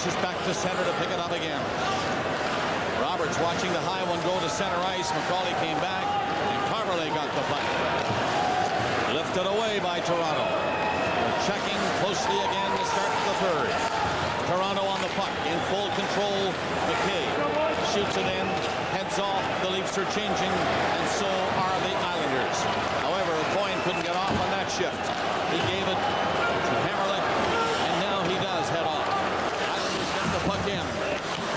Bounces back to center to pick it up again. Roberts watching the high one go to center ice. McCauley came back, and Carverley got the puck. Lifted away by Toronto. They're checking closely again to start the third. Toronto on the puck, in full control. McKay shoots it in, heads off. The Leafs are changing, and so are the Islanders. However, Coyne couldn't get off on that shift. He gave it to Hammerlick, and now he does head off. Islanders get the puck in.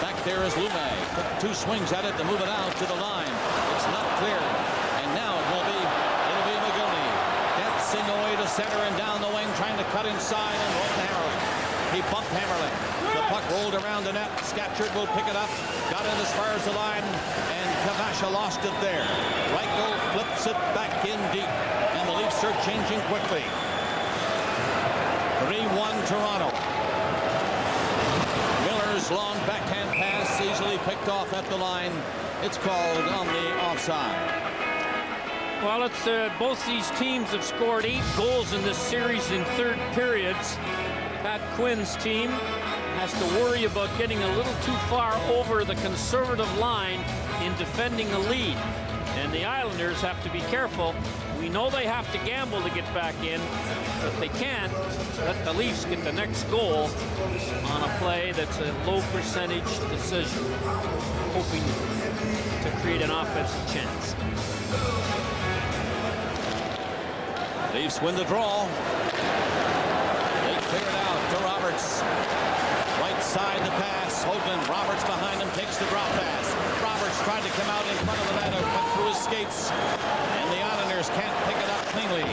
Back there is Lume. Took 2 swings at it to move it out to the line. It's not clear, and now it'll be McGillney. Dancing away to center and down the wing, trying to cut inside and hold Hammerlick. He bumped Hammerlick. The puck rolled around the net. Scatchard will pick it up. Got it as far as the line, and Kavasha lost it there. Reichel flips it back in deep, and the Leafs are changing quickly. 3-1 Toronto. Miller's long backhand pass easily picked off at the line. It's called on the offside. Well, it's both these teams have scored 8 goals in this series in third periods. Pat Quinn's team has to worry about getting a little too far over the conservative line in defending the lead. And the Islanders have to be careful. We know they have to gamble to get back in, but they can't let the Leafs get the next goal on a play that's a low percentage decision, hoping to create an offensive chance. Leafs win the draw. They clear it out to Roberts. Right side the pass. Hoagland, Roberts behind him, takes the drop pass. Roberts tried to come out in front of the net, went through his skates, and the Islanders can't pick it up cleanly.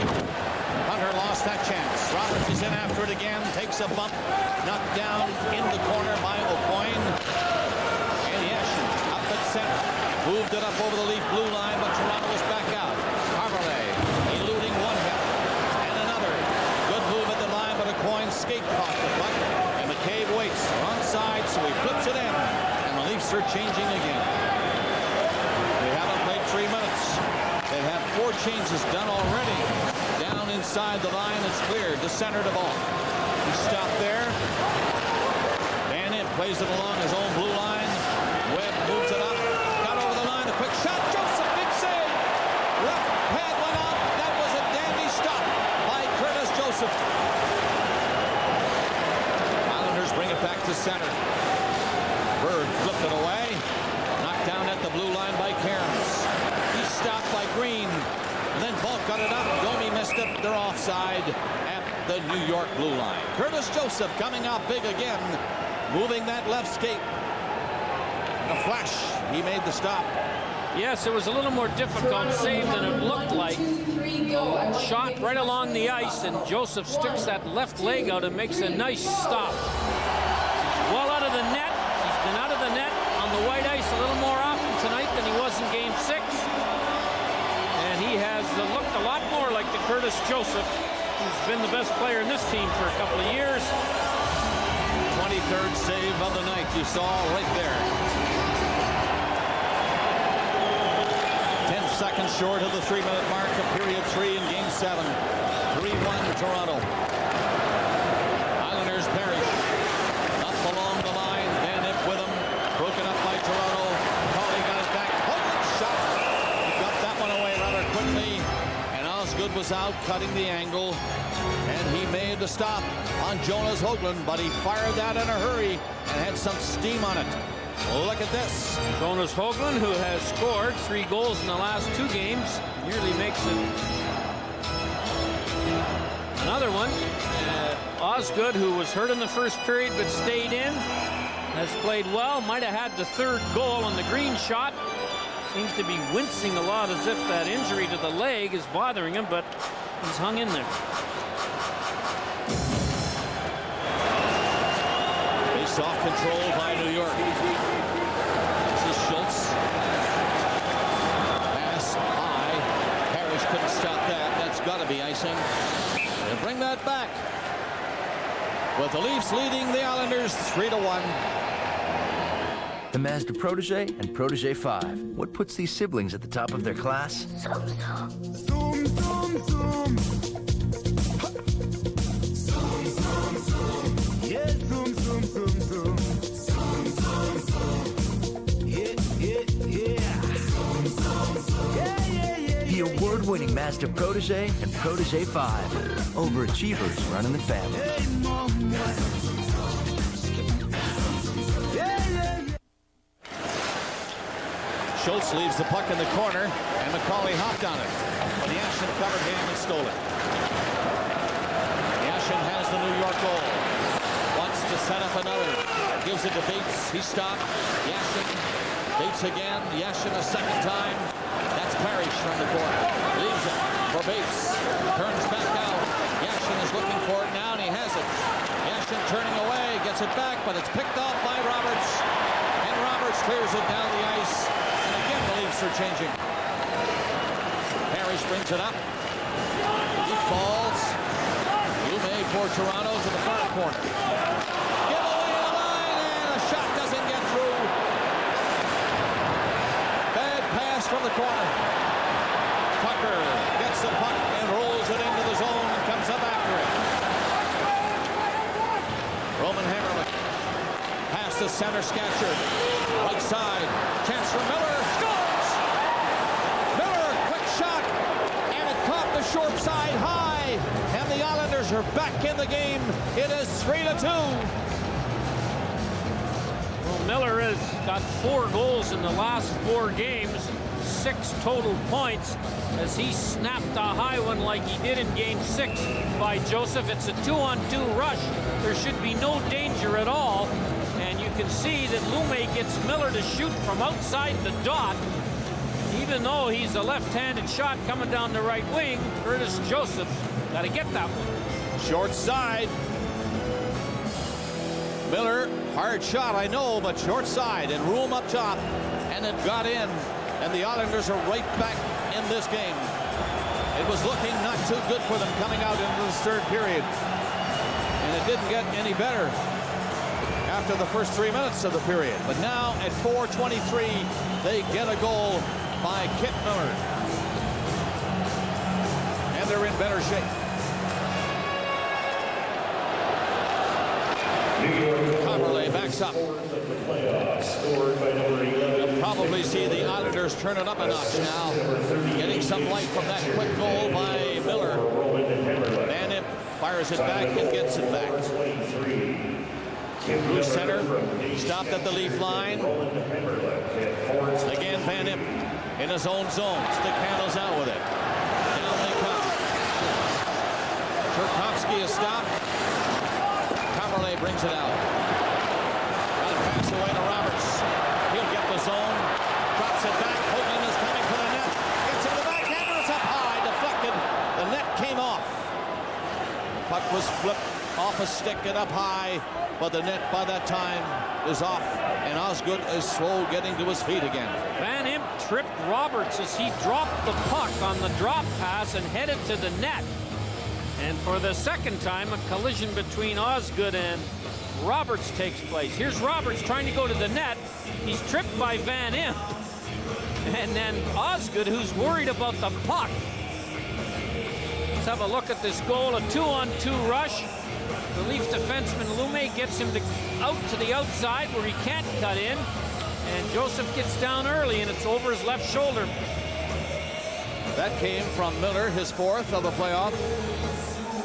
Hunter lost that chance. Roberts is in after it again, takes a bump, knocked down in the corner by O'Coin. And Yashin up at center, moved it up over the Leaf blue line, but Toronto was back out. Carverley eluding one hit and another. Good move at the line, but O'Coin skate caught the puck, and McCabe waits onside, so he flips it in, and the Leafs are changing again. They haven't played 3 minutes. They have 4 changes done already. Down inside the line, it's cleared to center the ball. He stopped there. Van Imp plays it along his own blue line. Webb moves it up, got over the line, a quick shot. Joseph, big save. Left pad went out. That was a dandy stop by Curtis Joseph. Islanders bring it back to center. Bird flipped it away. Knocked down at the blue line by Cairns. He's stopped by Green. And then Falk got it up. Domi missed it. They're offside at the New York blue line. Curtis Joseph coming out big again. Moving that left skate. A flash. He made the stop. Yes, it was a little more difficult save than it looked like. Shot right along the ice, and Joseph sticks that left leg out and makes a nice stop. Well out of the net. He's been out of the net on the white ice a little more often tonight than he was in Game 6. And he has looked a lot more like the Curtis Joseph, who's been the best player in this team for a couple of years. 23rd save of the night, you saw right there. 10 seconds short of the 3-minute mark of period 3 in Game 7. 3-1 Toronto. Islanders perish. Up along the line, Van Imp with him. Broken up by Toronto. Paulie got it back. Hoagland shot. He got that one away rather quickly. And Osgood was out, cutting the angle. And he made the stop on Jonas Hoagland, but he fired that in a hurry and had some steam on it. Look at this. Jonas Hoagland, who has scored 3 goals in the last 2 games, nearly makes it another one. Osgood, who was hurt in the first period but stayed in, has played well. Might have had the 3rd goal on the Green shot. Seems to be wincing a lot as if that injury to the leg is bothering him, but he's hung in there. Face-off control by New York. This is Schultz. Pass high. Parrish couldn't stop that. That's got to be icing. They'll bring that back. With the Leafs leading the Islanders 3-1. The Mazda Protege and Protege 5. What puts these siblings at the top of their class? Zoom, zoom, zoom. Zoom, zoom, zoom. Yeah, zoom, zoom, zoom, zoom. Mazda Protege and Protege 5. Overachievers running the family. Schultz leaves the puck in the corner, and McCauley hopped on it. But the Yashin covered him and stole it. Yashin has the New York goal. Wants to set up another. Gives it to Bates. He stopped. Yashin. Bates again. Yashin a second time. That's Parrish from the corner. Leaves it for Bates. Turns back out. Yashin is looking for it now, and he has it. Yashin turning away. Gets it back, but it's picked off by Roberts. And Roberts clears it down the ice. And again, the Leafs are changing. Parrish brings it up. Deep balls. Lume for Toronto to the far corner. Give away the line, and a shot doesn't get through. Bad pass from the corner. Tucker gets the puck and rolls it into the zone and comes up after it. Roman Hammerlick. Pass to center, Scatchard. Right side. Chance for Miller. Scores! Miller, quick shot. And it caught the short side high. And the Islanders are back in the game. It is 3-2. Well, Miller has got 4 goals in the last 4 games. 6 total points as he snapped a high one like he did in Game 6 by Joseph. It's a 2-on-2 rush. There should be no danger at all. And you can see that Lume gets Miller to shoot from outside the dot. Even though he's a left-handed shot coming down the right wing, Curtis Joseph got to get that one. Short side. Miller, hard shot, I know, but short side and room up top. And it got in. And the Islanders are right back in this game. It was looking not too good for them coming out into this third period. And it didn't get any better after the first 3 minutes of the period. But now at 4:23, they get a goal by Kip Miller. And they're in better shape. Copperley backs up. You'll probably see the Islanders turn it up a notch now. Getting some light from that quick goal by Miller. Van Imp fires it back and gets it back. Bruce center, stopped at the Leaf line. Again, Van Imp in his own zone. Stick handles out with it. Down they come. Turkowski is stopped. Copperley brings it out. Got a pass away to Roberts. He'll get the zone. Drops it back. Hoagland is coming for the net. Gets into the backhander. It's up high. Deflected. The net came off. Puck was flipped off a stick and up high. But the net by that time is off. And Osgood is slow getting to his feet again. Van Imp tripped Roberts as he dropped the puck on the drop pass and headed to the net. And for the second time, a collision between Osgood and Roberts takes place. Here's Roberts trying to go to the net. He's tripped by Van Imp. And then Osgood, who's worried about the puck. Let's have a look at this goal. A 2-on-2 rush. The Leaf defenseman Lume gets him out to the outside where he can't cut in. And Joseph gets down early, and it's over his left shoulder. That came from Miller, his 4th of the playoff.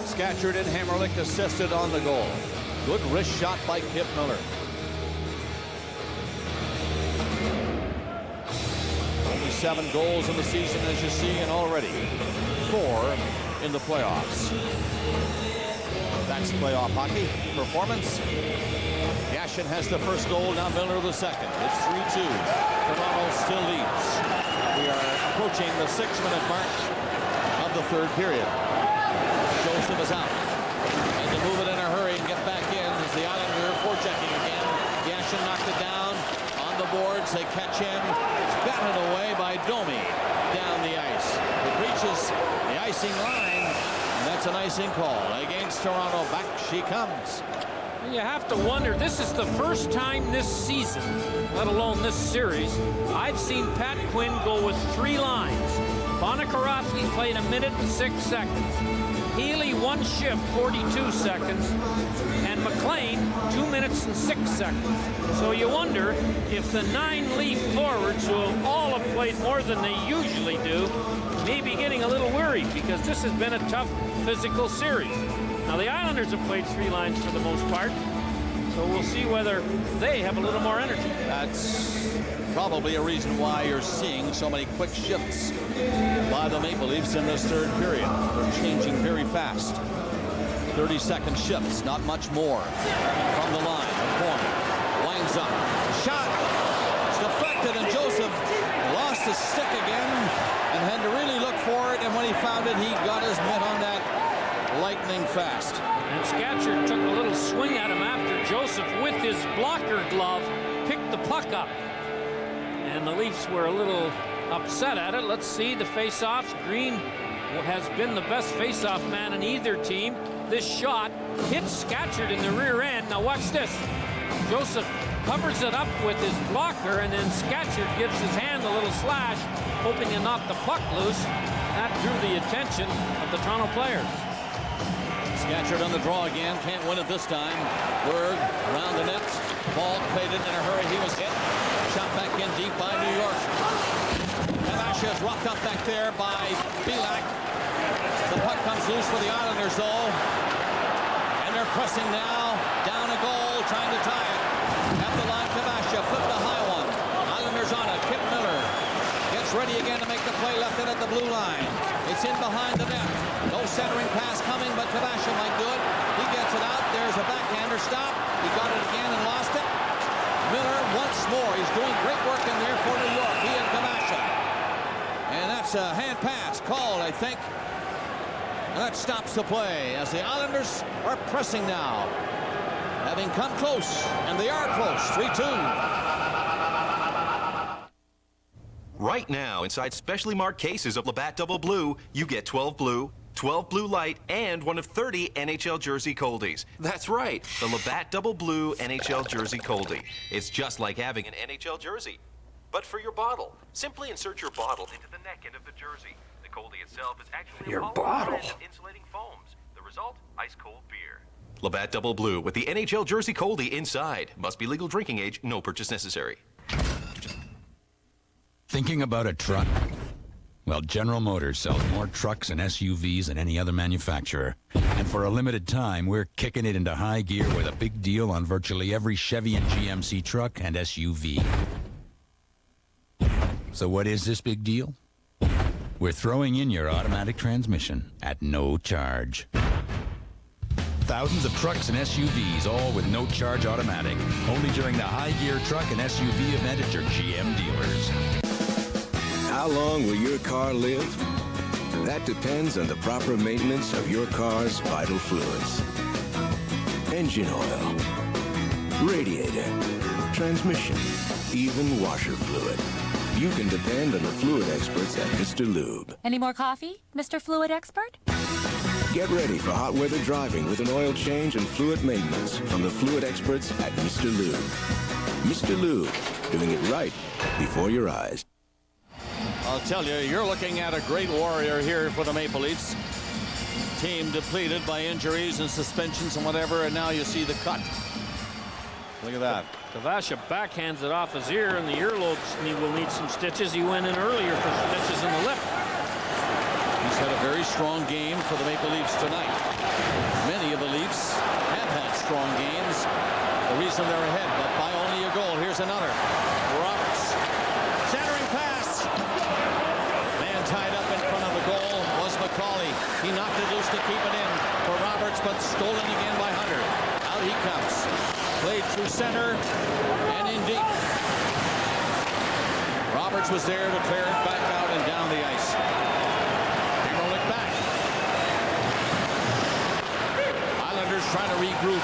Scatchard and Hammerlick assisted on the goal. Good wrist shot by Kip Miller. Only 7 goals in the season, as you see, and already 4 in the playoffs. That's playoff hockey performance. Yashin has the first goal, now Miller the second. It's 3-2. Toronto still leads. We are approaching the 6-minute mark of the third period. Joseph is out. And to move it in a hurry and get back in is the Islander forechecking again. Yashin knocked it down on the boards. They catch him. It's batted away by Domi down the ice. It reaches the icing line. That's an icing call against Toronto. Back she comes. You have to wonder, this is the first time this season, let alone this series, I've seen Pat Quinn go with 3 lines. Bonikarovsky played 1 minute and 6 seconds. Healy 1 shift, 42 seconds. And McLean 2 minutes and 6 seconds. So you wonder if the 9 Leaf forwards, who all have played more than they usually do, may be getting a little worried because this has been a tough physical series. Now, the Islanders have played 3 lines for the most part, so we'll see whether they have a little more energy. That's probably a reason why you're seeing so many quick shifts by the Maple Leafs in this third period. They're changing very fast. 30-second shifts, not much more. From the line, the corner, winds up, shot, it's deflected, and Joseph lost his stick again and had to really look for it, and when he found it, he got his mitt on that lightning fast. And Scatchard took a little swing at him after Joseph, with his blocker glove, picked the puck up. And the Leafs were a little upset at it. Let's see the face-offs. Green has been the best face-off man in either team. This shot hits Scatchard in the rear end. Now watch this. Joseph covers it up with his blocker, and then Scatchard gives his hand a little slash, hoping to knock the puck loose. That drew the attention of the Toronto players. Scatchard on the draw again, can't win it this time. Berg around the net. Paul played it in a hurry. He was hit. Shot back in deep by New York. Kavasha is roughed up back there by Belak. The puck comes loose for the Islanders, though. And they're pressing now. Down a goal, trying to tie it. At the line, Kavasha flipped a high one. Islanders on it. Kip Miller gets ready again to make the play, left it at the blue line. It's in behind the net. No centering pass coming, but Kavasha might do it. He gets it out. There's a backhander stop. He got it again and lost it. Miller once more. He's doing great work in there for New York. He and Kavasha. And that's a hand pass called, I think. And that stops the play as the Islanders are pressing now. Having come close, and they are close. 3-2. Right now, inside specially marked cases of Labatt Double Blue, you get 12 Blue, 12 Blue Light, and one of 30 NHL Jersey Coldies. That's right, the Labatt Double Blue NHL Jersey Coldie. It's just like having an NHL jersey, but for your bottle. Simply insert your bottle into the neck end of the jersey. The Coldie itself is actually a polymer of insulating foams. The result, ice-cold beer. Labatt Double Blue with the NHL Jersey Coldie inside. Must be legal drinking age, no purchase necessary. Thinking about a truck? Well, General Motors sells more trucks and SUVs than any other manufacturer. And for a limited time, we're kicking it into high gear with a big deal on virtually every Chevy and GMC truck and SUV. So what is this big deal? We're throwing in your automatic transmission at no charge. Thousands of trucks and SUVs, all with no charge automatic. Only during the high gear truck and SUV event at your GM dealers. How long will your car live? That depends on the proper maintenance of your car's vital fluids. Engine oil, radiator, transmission, even washer fluid. You can depend on the fluid experts at Mr. Lube. Any more coffee, Mr. Fluid Expert? Get ready for hot weather driving with an oil change and fluid maintenance from the fluid experts at Mr. Lube. Mr. Lube, doing it right before your eyes. I'll tell you, you're looking at a great warrior here for the Maple Leafs. Team depleted by injuries and suspensions and whatever, and now you see the cut. Look at that. Kavasha backhands it off his ear, and the earlobes will need some stitches. He went in earlier for stitches in the lip. He's had a very strong game for the Maple Leafs tonight. Many of the Leafs have had strong games. The reason they're ahead, but by only a goal. Here's another. Roberts. Centering pass. Man tied up in front of the goal was McCauley. He knocked it loose to keep it in for Roberts, but stolen again by Hunter. Out he comes. Played through center and in deep. Roberts was there to clear it back out and down the ice. Islanders trying to regroup.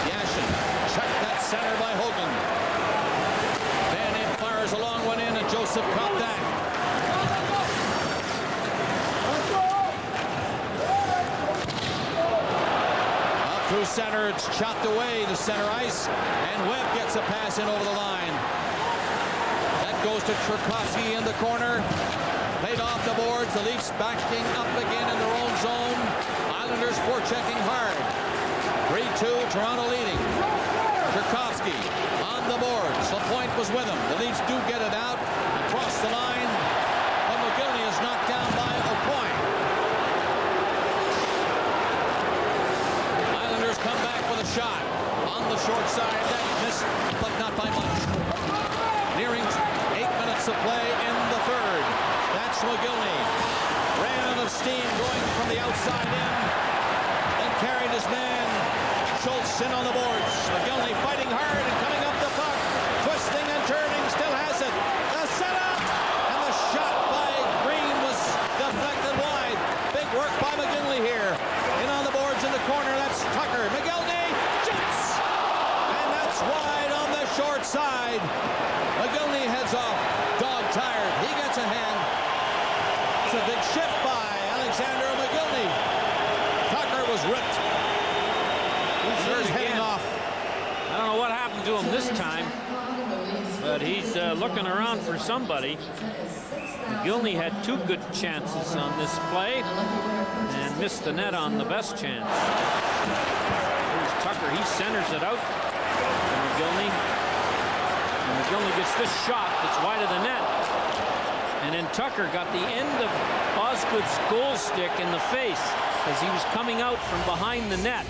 Yashin checked that center by Hogan. Van Imp fires a long one in, and Joseph caught that. Up through center, it's chopped away to center ice, and Webb gets a pass in over the line. That goes to Tchaikovsky in the corner. Played off the boards. The Leafs backing up again in their own zone. Islanders forechecking hard. 3-2, Toronto leading. Tchaikovsky on the boards. LaPointe was with him. The Leafs do get it out across the line. But McGillney is knocked down by shot on the short side. That missed, but not by much. Nearing 8 minutes of play in the third. That's McGillney. Ran out of steam going from the outside in. Then carried his man. Schultz in on the boards. McGillney fighting hard and coming up the puck. Twisting and turning. Still has it. The setup. And the shot by Green was deflected wide. Big work by McGillney here. In on the boards in the corner. That's Tucker. McGillney shoots. And that's wide on the short side. McGillney heads off. Dog tired. He gets a hand. It's a big shift by Alexander McGillney. Tucker was ripped. He's heading off. I don't know what happened to him this time, but he's looking around for somebody. McGillney had 2 good chances on this play and missed the net on the best chance. Here's Tucker. He centers it out to McGillney. And McGillney gets this shot that's wide of the net. And then Tucker got the end of Osgood's goal stick in the face as he was coming out from behind the net.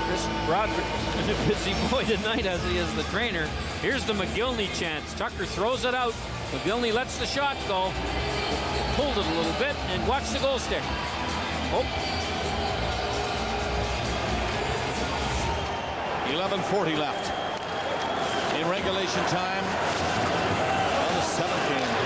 Chris Broderick is a busy boy tonight, as he is the trainer. Here's the McGillney chance. Tucker throws it out. McGillney lets the shot go. Pulled it a little bit, and watch the goal stick. Oh. 11:40 left in regulation time on the 7th game.